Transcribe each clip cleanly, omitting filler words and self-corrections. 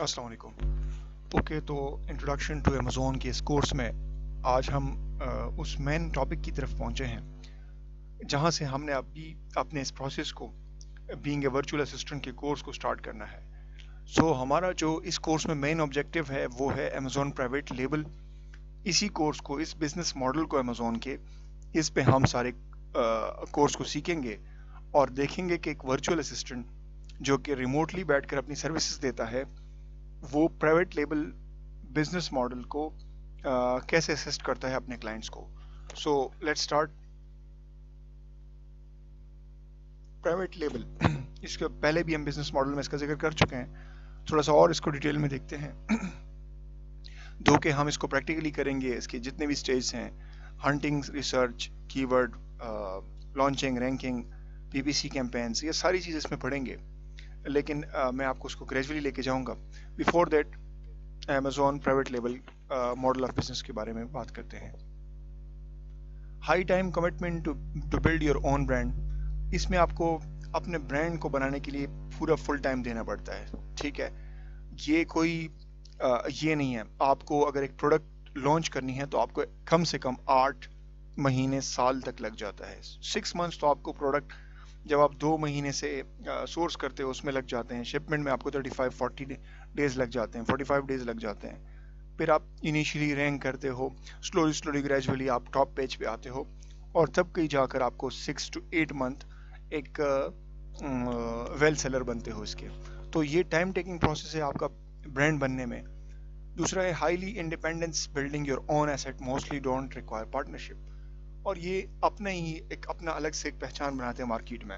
अस्सलाम वालेकुम। ओके, तो इंट्रोडक्शन टू अमेज़ॉन के इस कोर्स में आज हम उस मेन टॉपिक की तरफ पहुंचे हैं जहां से हमने अभी अपने इस प्रोसेस को बीइंग ए वर्चुअल असिस्टेंट के कोर्स को स्टार्ट करना है। हमारा जो इस कोर्स में मेन ऑब्जेक्टिव है वो है अमेज़ॉन प्राइवेट लेबल। इसी कोर्स को, इस बिजनेस मॉडल को अमेज़ॉन के, इस पे हम सारे कोर्स को सीखेंगे और देखेंगे कि एक वर्चुअल असिस्टेंट जो कि रिमोटली बैठकर अपनी सर्विसेज देता है, वो प्राइवेट लेबल बिजनेस मॉडल को कैसे असिस्ट करता है अपने क्लाइंट्स को। So let's start. Private label इसके पहले भी हम बिजनेस मॉडल में इसका जिक्र कर चुके हैं, थोड़ा सा और इसको डिटेल में देखते हैं। दो कि हम इसको प्रैक्टिकली करेंगे, इसके जितने भी स्टेज हैं, hunting, research, keyword, launching, ranking, PPC campaigns, ये सारी चीज़ इसमें पढ़ेंगे, लेकिन मैं आपको उसको ग्रेजुअली लेके जाऊंगा। Before that Amazon private label model of business के बारे में बात करते हैं। High time commitment to build your own brand. इसमें आपको अपने ब्रांड को बनाने के लिए पूरा फुल टाइम देना पड़ता है, ठीक है। ये कोई ये नहीं है, आपको अगर एक प्रोडक्ट लॉन्च करनी है तो आपको कम से कम 8 महीने साल तक लग जाता है। 6 मंथ्स तो आपको प्रोडक्ट, जब आप 2 महीने से सोर्स करते हो उसमें लग जाते हैं, शिपमेंट में आपको 35-40 डेज लग जाते हैं, 45 डेज लग जाते हैं। फिर आप इनिशियली रैंक करते हो, स्लोली ग्रेजुअली आप टॉप पेज पे आते हो, और तब कहीं जाकर आपको 6 to 8 मंथ एक वेल सेलर बनते हो इसके। तो ये टाइम टेकिंग प्रोसेस है आपका ब्रांड बनने में। दूसरा है highly independence, building your own asset mostly don't require partnership. और ये अपने ही एक अपना अलग से एक पहचान बनाते हैं मार्केट में।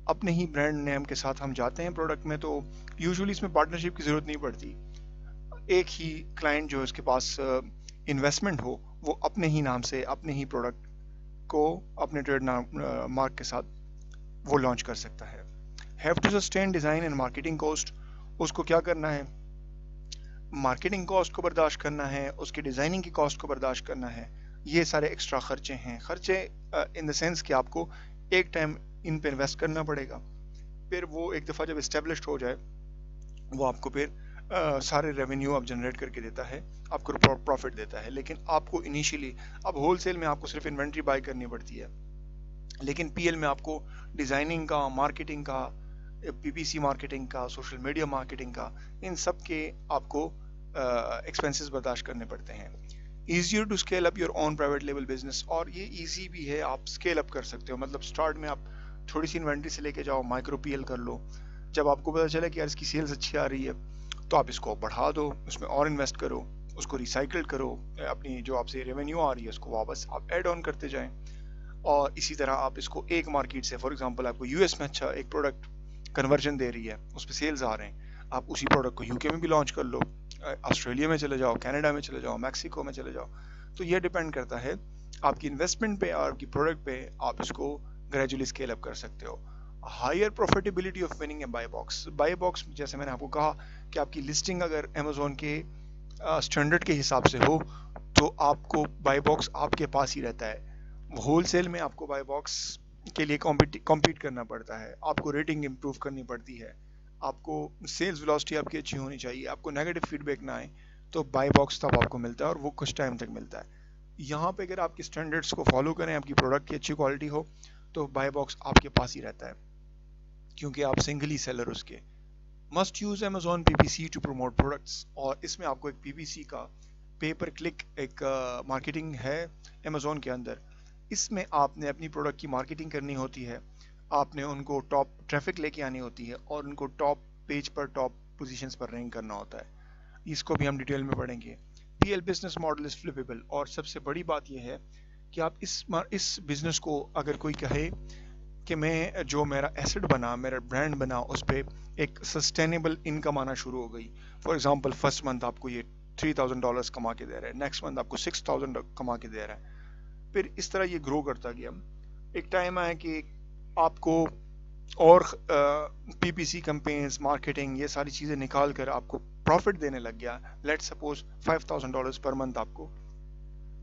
अपने ही ब्रांड नेम के साथ हम जाते हैं प्रोडक्ट में, तो यूजुअली इसमें पार्टनरशिप की जरूरत नहीं पड़ती। एक ही क्लाइंट जो इसके पास इन्वेस्टमेंट हो, वो अपने ही नाम से अपने ही प्रोडक्ट को अपने ट्रेड मार्क के साथ वो लॉन्च कर सकता है। Have to sustain design and marketing cost. उसको क्या करना है, मार्केटिंग कॉस्ट को बर्दाश्त करना है, उसकी डिजाइनिंग की कॉस्ट को बर्दाश्त करना है। ये सारे एक्स्ट्रा खर्चे हैं, खर्चे इन द सेंस कि आपको एक टाइम इन पे इन्वेस्ट करना पड़ेगा, फिर वो एक दफ़ा जब इस्टेब्लिश्ड हो जाए वो आपको फिर सारे रेवेन्यू आप जनरेट करके देता है, आपको प्रॉफिट देता है। लेकिन आपको इनिशियली, अब होलसेल में आपको सिर्फ इन्वेंट्री बाय करनी पड़ती है, लेकिन पीएल में आपको डिज़ाइनिंग का, मार्केटिंग का, पीपीसी मार्केटिंग का, सोशल मीडिया मार्केटिंग का, इन सब के आपको एक्सपेंसेस बर्दाश्त करने पड़ते हैं। Easier to scale up your own private level business. और ये ईजी भी है, आप स्केल अप कर सकते हो। मतलब स्टार्ट में आप थोड़ी सी इन्वेंट्री से लेके जाओ, माइक्रो पीएल कर लो। जब आपको पता चले कि यार इसकी सेल्स अच्छी आ रही है, तो आप इसको बढ़ा दो, उसमें और इन्वेस्ट करो, उसको रिसाइकिल करो, अपनी जो आपसे रेवेन्यू आ रही है उसको वापस आप ऐड ऑन करते जाएं। और इसी तरह आप इसको एक मार्केट से, फॉर एग्जांपल आपको यूएस में अच्छा एक प्रोडक्ट कन्वर्जन दे रही है, उस पर सेल्स आ रहे हैं, आप उसी प्रोडक्ट को यूके में भी लॉन्च कर लो, ऑस्ट्रेलिया में चले जाओ, कनाडा में चले जाओ, मैक्सिको में चले जाओ। तो ये डिपेंड करता है आपकी इन्वेस्टमेंट पे और आपकी प्रोडक्ट पे, आप इसको ग्रेजुअली स्केल अप कर सकते हो। Higher profitability of winning a buy box. Buy box, जैसे मैंने आपको कहा कि आपकी लिस्टिंग अगर अमेजोन के स्टैंडर्ड के हिसाब से हो तो आपको बाय बॉक्स आपके पास ही रहता है। होलसेल में आपको बाय बॉक्स के लिए कॉम्पीट करना पड़ता है, आपको रेटिंग इम्प्रूव करनी पड़ती है, आपको सेल्स वेलोसिटी आपकी अच्छी होनी चाहिए, आपको नेगेटिव फीडबैक ना आए, तो बाय बॉक्स तब आपको मिलता है और वो कुछ टाइम तक मिलता है। यहाँ पे अगर आपके स्टैंडर्ड्स को फॉलो करें, आपकी प्रोडक्ट की अच्छी क्वालिटी हो, तो बाय बॉक्स आपके पास ही रहता है, क्योंकि आप सिंगल ही सेलर उसके। Must use Amazon PPC to promote products. और इसमें आपको एक पीपीसी का, पे पर क्लिक एक मार्केटिंग है अमेजोन के अंदर। इसमें आपने अपनी प्रोडक्ट की मार्केटिंग करनी होती है, आपने उनको टॉप ट्रैफिक लेके आनी होती है और उनको टॉप पेज पर, टॉप पोजीशंस पर रैंक करना होता है। इसको भी हम डिटेल में पढ़ेंगे। PL business model is flippable. और सबसे बड़ी बात यह है कि आप इस बिजनेस को, अगर कोई कहे कि मैं, जो मेरा एसेट बना, मेरा ब्रांड बना, उस पर एक सस्टेनेबल इनकम आना शुरू हो गई। फॉर एग्जांपल फर्स्ट मंथ आपको ये $3000 कमा के दे रहा है, नेक्स्ट मंथ आपको 6000 कमा के दे रहा है, फिर इस तरह ये ग्रो करता गया। एक टाइम आया कि आपको और पीपीसी कैंपेन्स, मार्केटिंग, ये सारी चीज़ें निकाल कर आपको प्रॉफिट देने लग गया। लेट सपोज $5000 पर मंथ आपको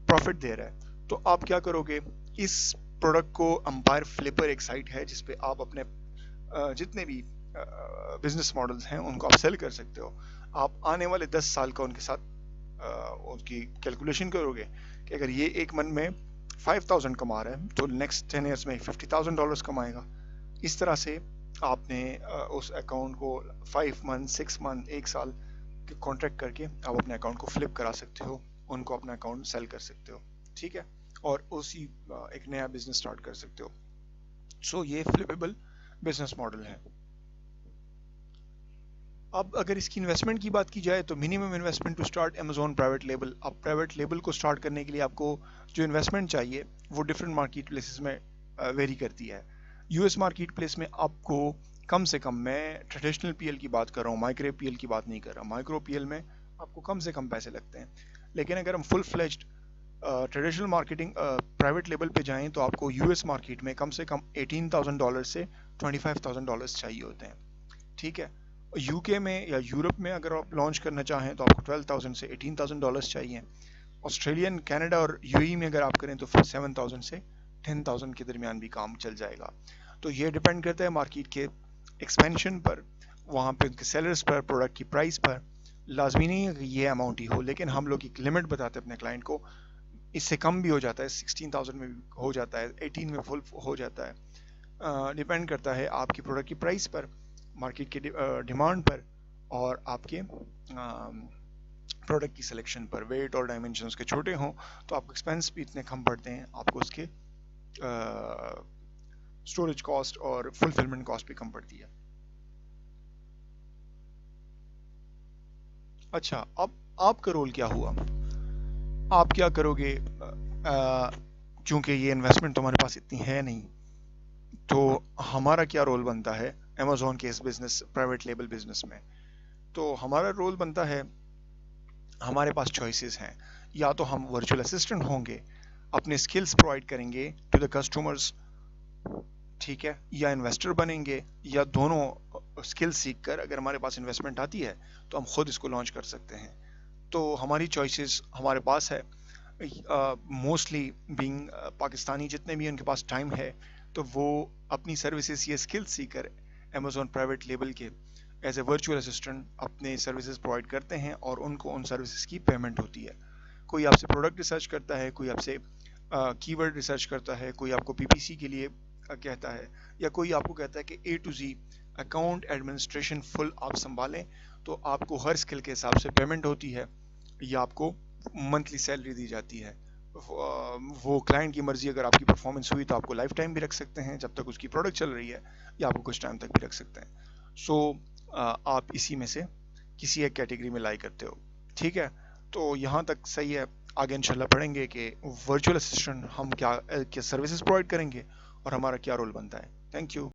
प्रॉफिट दे रहा है, तो आप क्या करोगे, इस प्रोडक्ट को, अंपायर फ्लिपर एक साइट है जिसपे आप अपने जितने भी बिजनेस मॉडल्स हैं उनको आप सेल कर सकते हो। आप आने वाले 10 साल का उनके साथ उसकी कैलकुलेशन करोगे कि अगर ये एक मंथ में 5,000 कमा रहा है तो नेक्स्ट 10 ईयर्स में $50,000 कमाएगा। इस तरह से आपने उस अकाउंट को 5 मंथ 6 मंथ 1 साल के कॉन्ट्रैक्ट करके आप अपने अकाउंट को फ्लिप करा सकते हो, उनको अपना अकाउंट सेल कर सकते हो, ठीक है, और उसी एक नया बिजनेस स्टार्ट कर सकते हो। सो ये फ्लिपेबल बिजनेस मॉडल है। अब अगर इसकी इन्वेस्टमेंट की बात की जाए तो minimum investment to start Amazon private label. अब प्राइवेट लेबल को स्टार्ट करने के लिए आपको जो इन्वेस्टमेंट चाहिए वो डिफरेंट मार्केट प्लेसेस में वेरी करती है। यूएस मार्केट प्लेस में आपको कम से कम, मैं ट्रेडिशनल पीएल की बात कर रहा हूँ, माइक्रो पीएल की बात नहीं कर रहा, माइक्रो पीएल में आपको कम से कम पैसे लगते हैं। लेकिन अगर हम full fledged traditional marketing private level पे जाएं तो आपको यूएस मार्केट में कम से कम $18,000 से $25,000 चाहिए होते हैं, ठीक है। यूके में या यूरोप में अगर आप लॉन्च करना चाहें तो आपको $12,000 से $18,000 चाहिए। ऑस्ट्रेलियन, कनाडा और यूएई में अगर आप करें तो फिर 7,000 से 10,000 के दरमियान भी काम चल जाएगा। तो ये डिपेंड करता है मार्केट के एक्सपेंशन पर, वहाँ पे उनके सेलर्स पर, प्रोडक्ट की प्राइस पर। लाजमी नहीं है कि ये अमाउंट ही हो, लेकिन हम लोग एक लिमिट बताते हैं अपने क्लाइंट को, इससे कम भी हो जाता है, 16,000 में भी हो जाता है, 18 में फुल हो जाता है। डिपेंड करता है आपकी प्रोडक्ट की प्राइस पर, मार्केट के डिमांड पर और आपके प्रोडक्ट की सिलेक्शन पर। वेट और डायमेंशंस के छोटे हों तो आपको एक्सपेंस भी इतने कम पड़ते हैं, आपको उसके स्टोरेज कॉस्ट और फुलफिलमेंट कॉस्ट भी कम पड़ती है। अच्छा, अब आपका रोल क्या हुआ, आप क्या करोगे? क्योंकि ये इन्वेस्टमेंट तो हमारे पास इतनी है नहीं, तो हमारा क्या रोल बनता है अमेज़न के इस बिजनेस, प्राइवेट लेबल बिजनेस में? तो हमारा रोल बनता है, हमारे पास चॉइसेस हैं, या तो हम वर्चुअल असिस्टेंट होंगे, अपने स्किल्स प्रोवाइड करेंगे टू द कस्टमर्स, ठीक है, या इन्वेस्टर बनेंगे, या दोनों स्किल्स सीख कर अगर हमारे पास इन्वेस्टमेंट आती है तो हम खुद इसको लॉन्च कर सकते हैं। तो हमारी चॉइसेस हमारे पास है। मोस्टली बीइंग पाकिस्तानी जितने भी उनके पास टाइम है तो वो अपनी सर्विसेज या स्किल्स सीखकर अमेज़न प्राइवेट लेबल के एज ए वर्चुअल असिस्टेंट अपने सर्विसेज प्रोवाइड करते हैं और उनको उन सर्विसेज की पेमेंट होती है। कोई आपसे प्रोडक्ट रिसर्च करता है, कोई आपसे कीवर्ड रिसर्च करता है, कोई आपको पीपीसी के लिए कहता है, या कोई आपको कहता है कि A to Z account administration full आप संभालें, तो आपको हर स्किल के हिसाब से पेमेंट होती है या आपको मंथली सैलरी दी जाती है। वो क्लाइंट की मर्जी, अगर आपकी परफॉर्मेंस हुई तो आपको लाइफ टाइम भी रख सकते हैं जब तक उसकी प्रोडक्ट चल रही है, या आपको कुछ टाइम तक भी रख सकते हैं। सो आप इसी में से किसी एक कैटेगरी में लाई करते हो, ठीक है। तो यहाँ तक सही है। आगे इंशाल्लाह पढ़ेंगे कि वर्चुअल असिस्टेंट हम क्या सर्विसेज प्रोवाइड करेंगे और हमारा क्या रोल बनता है। Thank you.